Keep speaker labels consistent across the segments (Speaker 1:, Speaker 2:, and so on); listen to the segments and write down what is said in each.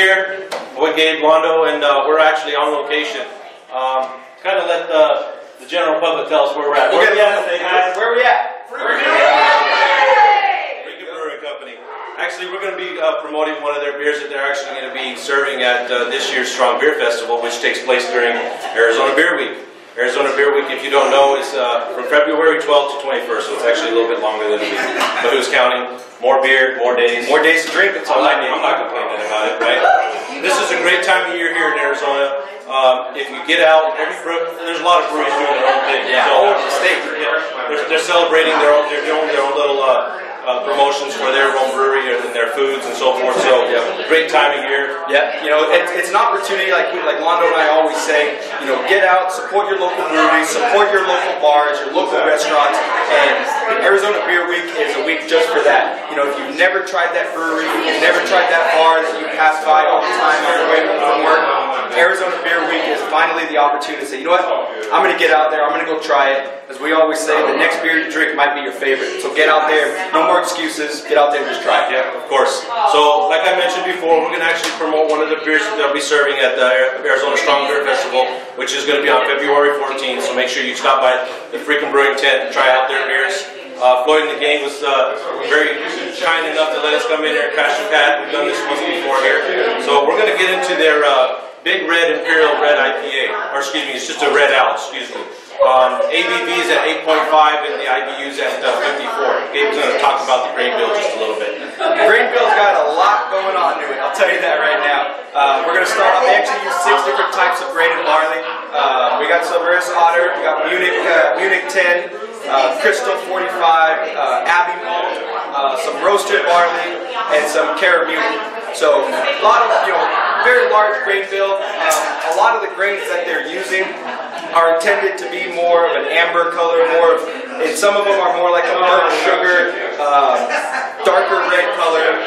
Speaker 1: here with Gabe, Lando, and we're actually on location. Kind of let the general public tell us where we're at. Where we at?
Speaker 2: Where are we at?
Speaker 1: Brewing Company. Actually, we're going to be promoting one of their beers that they're actually going to be serving at this year's Strong Beer Festival, which takes place during Arizona Beer Week. Arizona Beer Week, if you don't know, is from February 12th to 21st, so it's actually a little bit longer than a week. But who's counting? More beer, more days.
Speaker 2: More days to drink. That's all I need.
Speaker 1: I'm not complaining about it, right? This is a great time of year here in Arizona. If you get out, there's a lot of breweries doing their own thing.
Speaker 2: Yeah,
Speaker 1: so,
Speaker 2: all over the state.
Speaker 1: They're celebrating they're doing their own little promotions for their own brewery and their foods and so forth. So, great time of year.
Speaker 2: Yeah, you know, it's an opportunity, like Lando and I always say, you know, get out, support your local breweries, support your local bars, your local restaurants, and Arizona Beer Week is a week just for that. You know, if you've never tried that brewery, you've never tried that bar that you pass by all the time on your way from work, Arizona Beer Week is finally the opportunity to say, you know what, I'm going to get out there, I'm going to go try it. As we always say, the next beer you drink might be your favorite. So get out there, no more excuses, get out there and just try it.
Speaker 1: Yeah, of course. So, like I mentioned before, we're going to actually promote one of the beers that they'll be serving at the Arizona Strong Beer Festival, which is going to be on February 14th. So make sure you stop by the freaking Brewing tent and try out their beers. Floyd and the gang was very kind enough to let us come in here and crash the pad. We've done this once before here. So we're going to get into their Big Red Imperial Red IPA. Or excuse me, it's just a red ale, excuse me. ABV is at 8.5 and the IBU is at 54. Gabe's going to talk about the grain bill just a little bit.
Speaker 2: The grain bill's got a lot going on to it, I'll tell you that right now. We're going to start off, they actually use 6 different types of grain and barley. We got Silveris Otter, we got Munich 10, Crystal 45, Abbey malt, some roasted barley, and some Caramuel. So a lot of, you know, very large grain bill. A lot of the grains that they're using are intended to be more of an amber color, and some of them are more like a burnt sugar, darker red color.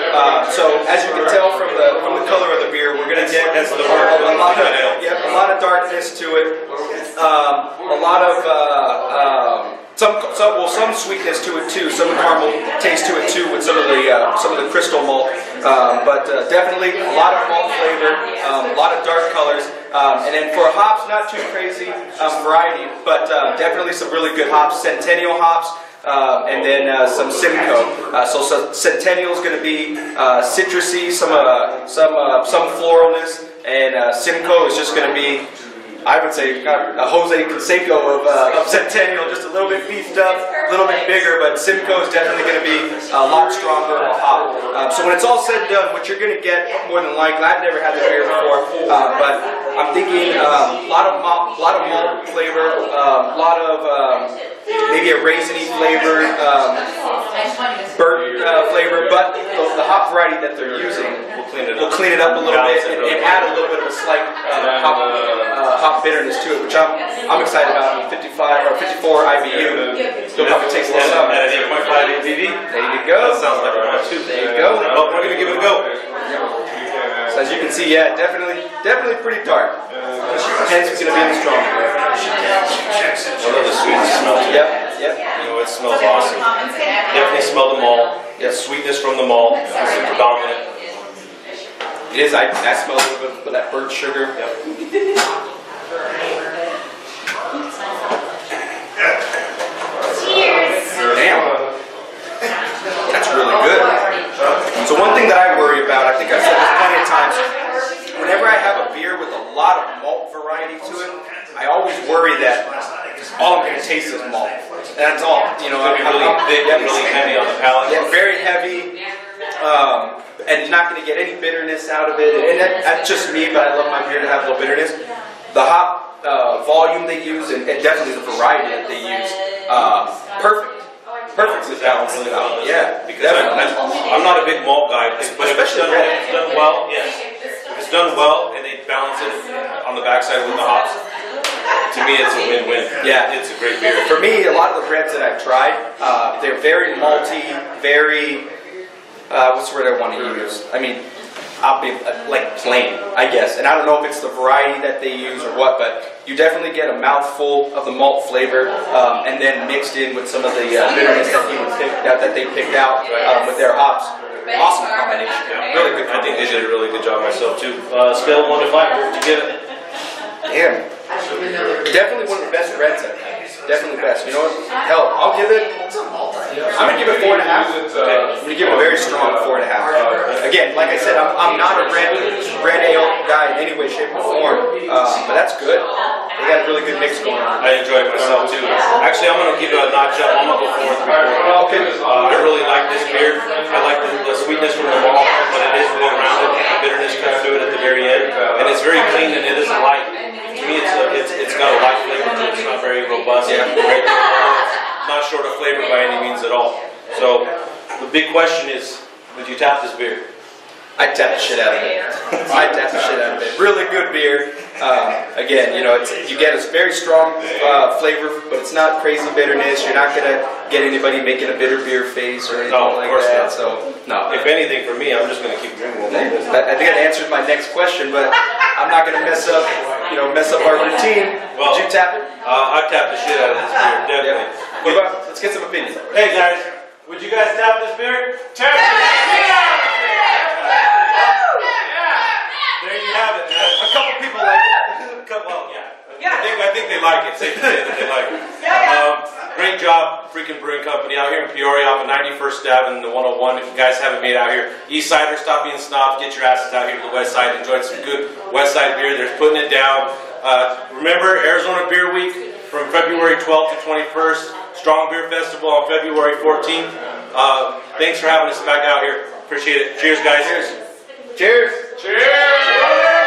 Speaker 2: So as you can tell from the color of the beer, we're going to get a lot of darkness to it, a lot of some sweetness to it too, some caramel taste to it too with some of the crystal malt, but definitely a lot of malt flavor, a lot of dark colors, and then for hops, not too crazy variety, but definitely some really good hops, Centennial hops, and then some Simcoe. So Centennial is going to be citrusy, some floralness, and Simcoe is just going to be, I would say, a Jose Canseco of Centennial, just a little bit beefed up, a little bit bigger, but Simcoe is definitely going to be a lot stronger of a hop. So when it's all said and done, what you're going to get, more than likely, I've never had this beer before, but I'm thinking a lot of malt flavor, a lot of maybe a raisiny flavor, burnt flavor, but the hop variety that they're using will clean it up a little bit and add a little bit of a slight hop bitterness to it, which I'm excited about. 55 or 54 IBU. Still probably takes a little something.
Speaker 1: At an 8.5 ABV.
Speaker 2: There you go.
Speaker 1: That sounds like a 1-2.
Speaker 2: There you go.
Speaker 1: Well, we're going to give it a go.
Speaker 2: So as you can see, yeah, definitely pretty dark. Hence, it's going to be in the strong.
Speaker 1: I love the sweet smell.
Speaker 2: Yep.
Speaker 1: You know, it smells awesome. Definitely smell the malt. The sweetness from the malt is predominant.
Speaker 2: It is. I smell a little bit of that burnt sugar. Damn. That's really good. So one thing that I worry about, I think I've said this plenty of times, whenever I have a beer with a lot of malt variety to it, I always worry that all I'm going to taste is malt. That's all. You know,
Speaker 1: It's really thick, really heavy on the palate.
Speaker 2: Yeah, very heavy. And you're not going to get any bitterness out of it. And that's just me, but I love my beer to have a little bitterness. The hop volume they use, and definitely the variety that they use, perfectly balanced it out. Yeah,
Speaker 1: because I'm not a big malt guy, but if it's done well, yes. If it's done well and they balance it on the backside with the hops, to me it's a win-win. Yeah, it's a great beer.
Speaker 2: For me, a lot of the reds that I've tried, they're very malty, very, what's the word I want to use? I mean, I'll be like plain, I guess. And I don't know if it's the variety that they use or what, but you definitely get a mouthful of the malt flavor, and then mixed in with some of the bitterness that they picked out with their hops. awesome combination.
Speaker 1: Yeah.
Speaker 2: Really good.
Speaker 1: I think they did a really good job myself too. Scale 1 to 5, what would you give it?
Speaker 2: Damn. Definitely one of the best reds I've had. Definitely best. You know what? Hell, I'll give it. I'm gonna give it 4.5. I'm gonna give it a very strong 4.5. Again, like I said, I'm not a red ale guy in any way, shape, or form, but that's good. They got a really good mix going on.
Speaker 1: I enjoy it myself too. Actually, I'm gonna give it a notch up. I'm gonna go 4 3 4.
Speaker 2: Okay.
Speaker 1: I really like this beer. I like the sweetness from the malt, but it is well rounded. The bitterness comes to it at the very end, and it's very clean and it is light. To me, it's got a light flavor to it. It's not very robust.
Speaker 2: Yeah.
Speaker 1: It's not short of flavor by any means at all. So the big question is, would you tap this beer?
Speaker 2: I'd tap the shit out of it. I'd tap the shit out of it. Really good beer. Again, you know, you get a very strong flavor, but it's not crazy bitterness. You're not gonna get anybody making a bitter beer face or anything like that.
Speaker 1: Not.
Speaker 2: So no.
Speaker 1: If anything, for me, I'm just gonna keep drinking it.
Speaker 2: I think that answered my next question, but I'm not gonna mess up our routine.
Speaker 1: Well,
Speaker 2: Would you tap it?
Speaker 1: I tap the shit out of this beer, definitely.
Speaker 2: Yeah. What about, let's get some opinions.
Speaker 1: Hey guys, would you guys tap this beer? Tap it! There you have it, man.
Speaker 2: A couple people like it.
Speaker 1: Well, yeah. I think they like it. Safe to say that they like it. Great job, freaking brewing company out here in Peoria off of 91st Ave and the 101. If you guys haven't made it out here, East Siders, stop being snobs. Get your asses out here to the West Side. Enjoy some good West Side beer. They're putting it down. Remember, Arizona Beer Week from February 12th to 21st. Strong Beer Festival on February 14th. Thanks for having us back out here. Appreciate it. Cheers, guys.
Speaker 2: Cheers. Cheers. Cheers.